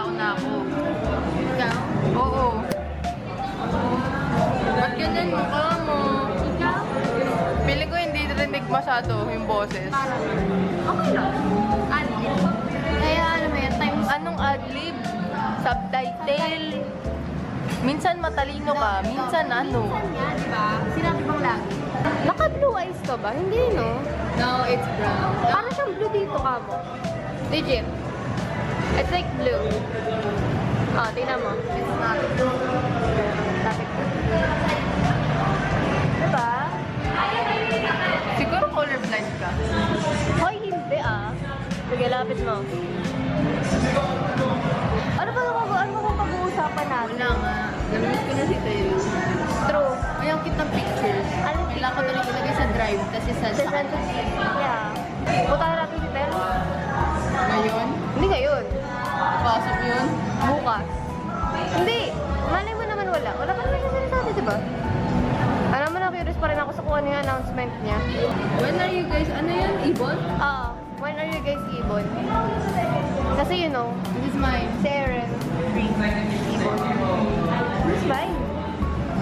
tao na ako. Ikaw? Oo. Ba't ganyan mukha mo? Ikaw? Pili ko hindi rinig masyado yung boses. Parang, okay lang. Adlib. Kaya ano mo yan, times... Anong adlib? Subtitle? Minsan matalino ka, minsan ano? Minsan nga, di ba? Sinabi bang lagi? Naka-blue eyes ka ba? Hindi, no? No, it's brown. Parang siyang blue dito ka mo. Legit. It's like blue. Ah, tingnan mo. It's not. Lapit ko. Diba? Siguro colorblind ka. Hoy, hindi ah. Sige, lapit mo. Ano ba pag-uusapan natin? Wala nga. Namiss ko na si Tayo. True. Ay, ang cute ng pictures. Ano Kailangan ko tuloy ilagay sa drive kasi sa Yeah. Punta na natin si Tel. Ngayon, Hindi ngayon. pasok yun. Bukas. Hindi. Malay mo naman wala. Wala pa naman yung sinasabi, diba? Alam mo na, curious pa rin ako sa kung ano yung announcement niya. When are you guys, ano yan, Ibon? When are you guys ibon? Kasi you know, This is mine. si Aaron, ibon. It's fine.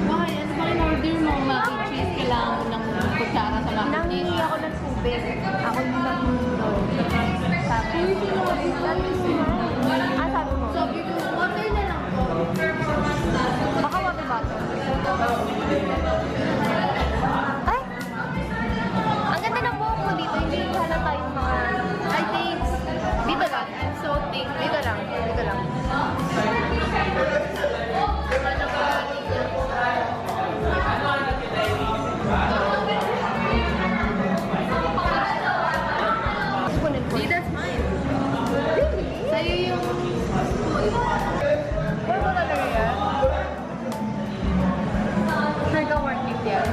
Bakit? Ano ba yung order mo? Mac and cheese, kailangan mo ng kutsara sa mac and Nangingi cheese. ako ng tubig. Ako yung nag-nood. Sabi. Sabi mo. Sabi ko, water na lang po. Baka water bottle. Ay! Ang ganda ng buhok mo dito. Hindi halata yung mga... I think, Dito lang. I'm so thick. Dito lang. Dito lang. Kunin ko. See, that's mine. Sa'yo yung Where mo talaga yan? sure ka worth it yan.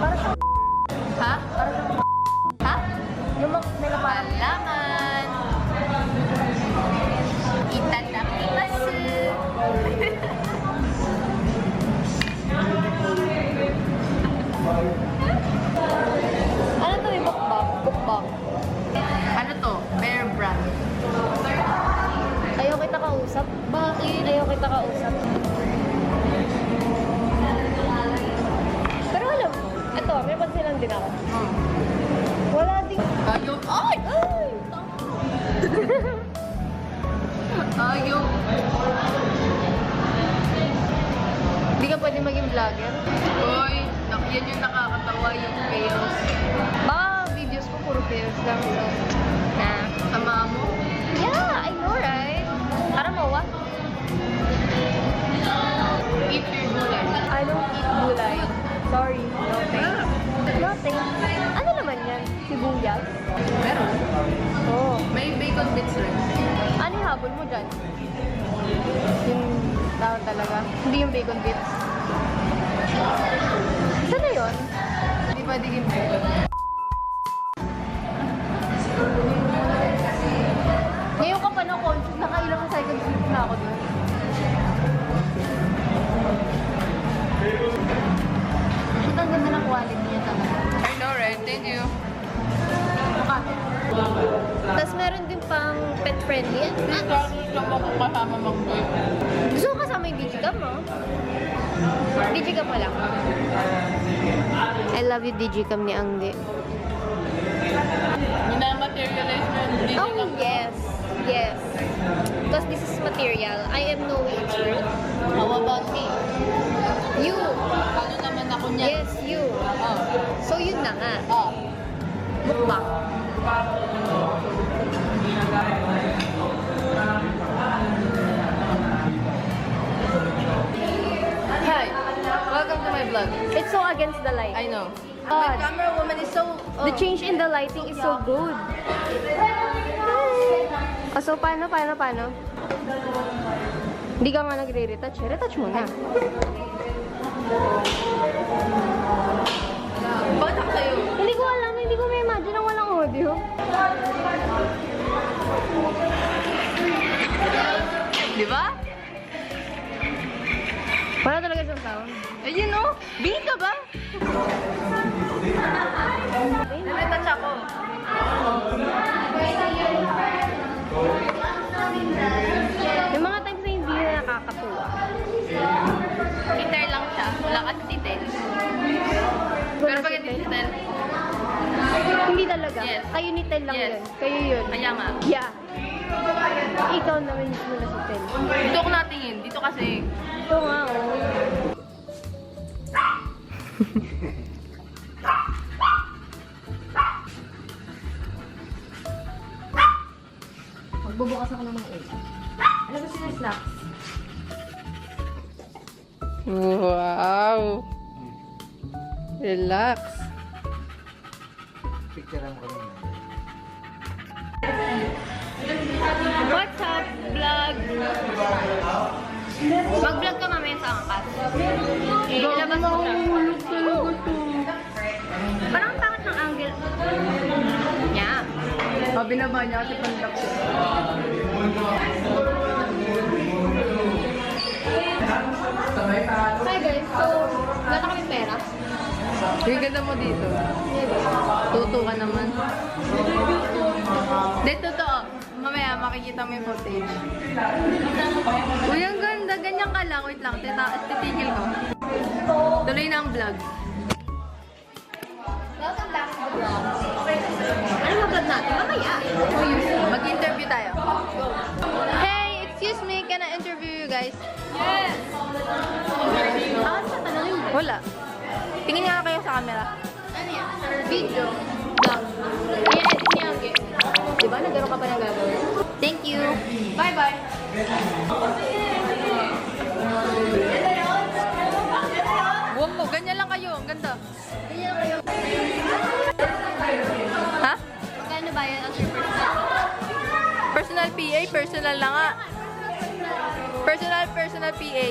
Para sa... Ha? Para sa... Ha? Yung mga nila parang... Malaman. Itadakimasu. Ano to yung bukbak? Bukbak. Ano to? Bear brand. Ayaw kita kausap. Bakit? Ayaw kita kausap. Pero alam mo, ito, may pansilan din ako. Wala din. Ayaw. Ay! Ay! Ayaw. Hindi ka pwede maging vlogger. Uy, yan yung nakakatawa yung chaos. Baka videos ko puro chaos lang. So, nah. Sama mo. Yeah, I know, right? Para mawa. Eat your gulay. I don't eat gulay. Sorry, no thanks. Nothing. Ano naman yan? Sibuyas? Meron. Oo. May bacon bits rin. Ano yung habol mo dyan? Yung tao talaga. Hindi yung bacon bits. Saan na yun? Hindi ba digin bacon? Ngayon ka pa na conscious, nakailang seconds na ako doon. Ito ang ganda ng quality niya talaga. I know, right? Thank you. Tapos meron din pang pet friendly. Gusto mo kung kasama mag-boy. Gusto ko kasama yung Digicam, no? Digicam mo lang. I love you, Digicam ni Angge. Minamaterialize mo yung Oh, digicam. yes. Yes. Because this is material. I am no expert. How about me? You. Ano naman ako niyan? Yes, you. Oh. So, yun na nga. Oh. Mukbang. Hi. Welcome to my vlog. It's so against the light. I know. God. My camera woman is so... The change in the lighting is so good. Oh, so, paano? Hindi ka nga nagre-retouch. Retouch mo na. Bakit ako sa'yo? Hindi ko alam. Hindi ko ma-imagine na walang audio. Di ba? Wala talaga siyang sound. Ayun no? Bingi ka ba? Nare-touch ako. Kayo yun. Kaya nga. Yeah. Ikaw naman yung mula sa hotel. Dito ko natingin. Dito kasi. Ito nga, oh. Magbubukas ako ng mga ulam. Ano ba sila snacks? Wow! Relax. Picturean ko rin. What's up, vlog? Mag-vlog ka mamaya sa angkas. Ilabas mo siya. Parang ang pangit ng angle. Yeah. Binaba niya kasi pandak siya. Hi guys, so wala na kami pera. Yung ganda mo dito. Tuto ka naman. Dito totoo. Mamaya makikita mo yung footage. Uy, ang ganda. Ganyan ka lang. Wait lang. Titigil ko. Tuloy na ang vlog. Welcome back to the vlog. Ano ba vlog natin? Mamaya. Mag-interview tayo. Hey, excuse me. Can I interview you guys? Yes! Bakit sa tanongin mo? Wala. Tingin nga kayo sa camera. Ano yan? Video. Vlog. I-edit niya ang game. Diba? Nagkaroon ka pa ng gagawin. Thank you. Bye-bye. Wow, ganyan lang kayo. Ang ganda. Ganyan kayo. Ha? Magkano ba yan as your personal? Personal PA? Personal na nga. Personal PA.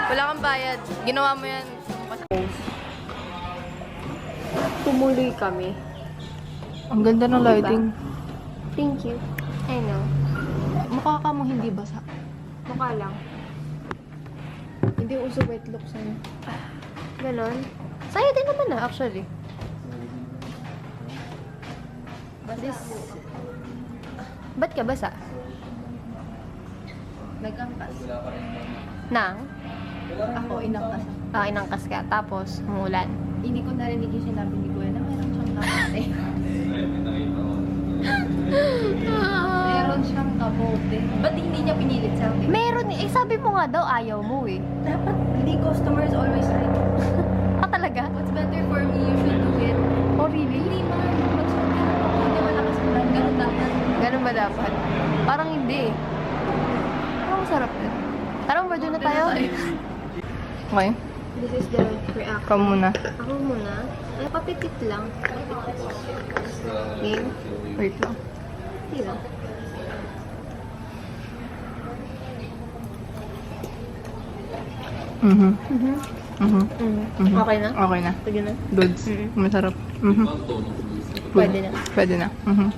Wala kang bayad. Ginawa mo yan. Tumuloy kami. Ang ganda ng lighting. Thank you. I know. Mukha ka mo hindi basa. Mukha lang. Hindi uso wet look sa'yo. Ganon. Sa'yo din naman na, actually. This... Ba't ka basa? Nagangkas. Nang? Ako, inangkas. Ah, inangkas ka. Tapos, umulan. Hindi ko narinig yung sinabi ni Kuya na meron siyang kabote. Meron siyang kabote. Ba't hindi niya pinilit sa akin? Meron eh. Sabi mo nga daw, ayaw mo eh. Dapat, hindi customer is always right. Ah, talaga? What's better for me, you should do it. Oh, really? Hindi man, mag-shop ka na ako. Hindi malakas ulan. Ganun dapat. Ganun ba dapat? Parang hindi eh. Parang masarap yun. Tara, order na tayo. Okay, This is the react. ikaw muna. Ako muna. Ay, papitit lang. Papitit. Game? Wait lang. Hindi lang. Okay na? Okay na. Sige na. Goods. Mhm. Masarap. Mhm. Pwede na. Pwede na. Mhm.